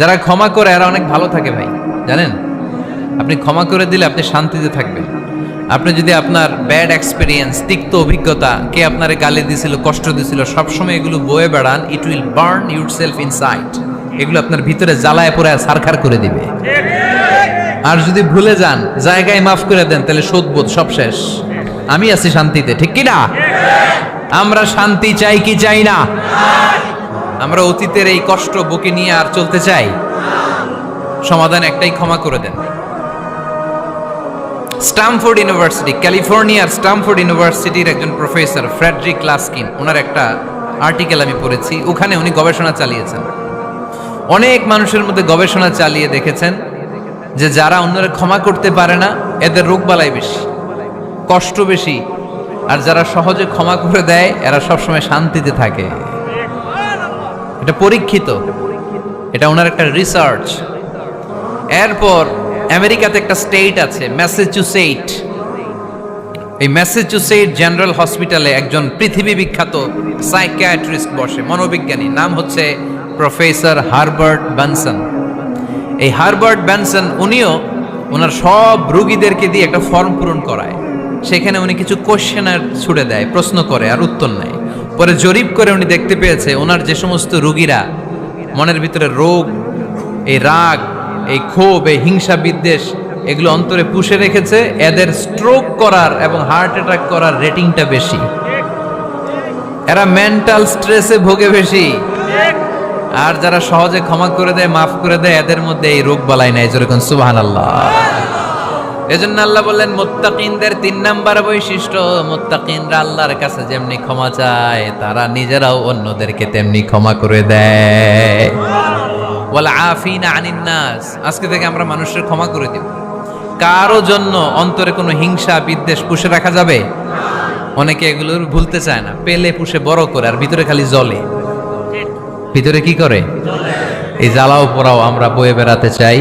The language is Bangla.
যারা ক্ষমা করে এরা অনেক ভালো থাকে ভাই, জানেন? আপনি ক্ষমা করে দিলে আপনি শান্তিতে থাকবেন। আপনি যদি আপনার ব্যাড এক্সপিরিয়েন্স, তিক্ত অভিজ্ঞতা, কে আপনারে গালি দিছিল, কষ্ট দিছিল, সবসময় এগুলো বয়ে বেড়ান, it will burn your self inside. এগুলো আপনার ভিতরে জ্বালায় পোড়ায় ছারখার করে দিবে। আর যদি ভুলে যান, জায়গায় মাফ করে দেন, তাহলে শোধবোধ সব শেষ। আমি আছি শান্তিতে, ঠিক কি না? আমরা শান্তি চাই কি চাই না? আমরা অতীতের এই কষ্ট বুকে নিয়ে আর চলতে চাই? সমাধান একটাই, ক্ষমা করে দেন। স্টামফোর্ড ইউনিভার্সিটি, ক্যালিফোর্নিয়ার স্টামফোর্ড ইউনিভার্সিটির একজন প্রফেসর ফ্রেডরিক লাস্কিন, ওনার একটা আর্টিকেল আমি পড়েছি। ওখানে উনি গবেষণা চালিয়েছেন, অনেক মানুষের মধ্যে গবেষণা চালিয়ে দেখেছেন যে যারা অন্যরা ক্ষমা করতে পারে না, এদের রোগবালাই বেশি, কষ্ট বেশি। আর যারা সহজে ক্ষমা করে দেয়, এরা সবসময় শান্তিতে থাকে। এটা পরীক্ষিত, এটা ওনার একটা রিসার্চ। এরপর আমেরিকাতে একটা স্টেট আছে ম্যাসাচুসেট। এই ম্যাসাচুসেট জেনারেল হসপিটালে একজন পৃথিবী বিখ্যাত সাইকিয়াট্রিস্ট বসে, মনোবিজ্ঞানী, নাম হচ্ছে প্রফেসর হারবার্ট বেনসন। এই হারবার্ট বেনসন উনিও ওনার সব রোগীদেরকে দিয়ে একটা ফর্ম পূরণ করায়। সেখানে উনি কিছু কোশ্চেনার ছুড়ে দেয়, প্রশ্ন করে আর উত্তর নেয়। পরে জরিপ করে উনি দেখতে পেয়েছে ওনার যে সমস্ত রোগীরা মনের ভিতরে রোগ, এই রাগ, এই ক্ষোভ, এই হিংসা বিদ্বেষ এগুলো অন্তরে পুষে রেখেছে, এদের স্ট্রোক করার এবং হার্ট অ্যাটাক করার রেটিংটা বেশি। এরা মেন্টাল স্ট্রেসে ভোগে বেশি। আর যারা সহজে ক্ষমা করে দেয়, মাফ করে দেয়, এদের মধ্যে এই রোগ বালাই নাই। যেরকম সুবহানাল্লাহ। এজন্য আল্লাহ বললেন মুত্তাকিনদের 3 নাম্বার বৈশিষ্ট্য, মুত্তাকিনরা আল্লাহর কাছে যেমনি ক্ষমা চায়, তারা নিজেরাও অন্যদেরকে তেমনি ক্ষমা করে দেয়। ওয়াল আফিনা আনিন নাস, আজকে থেকে আমরা মানুষের ক্ষমা করে দিব। কারো জন্য অন্তরে কোনো হিংসা বিদ্বেষ পুষে রাখা যাবে? অনেকে এগুলোর ভুলতে চায় না, পেলে পুষে বড় করে, আর ভিতরে খালি জ্বলে। ভিতরে কি করে? এই জ্বালাও পোড়াও আমরা বয়ে বেড়াতে চাই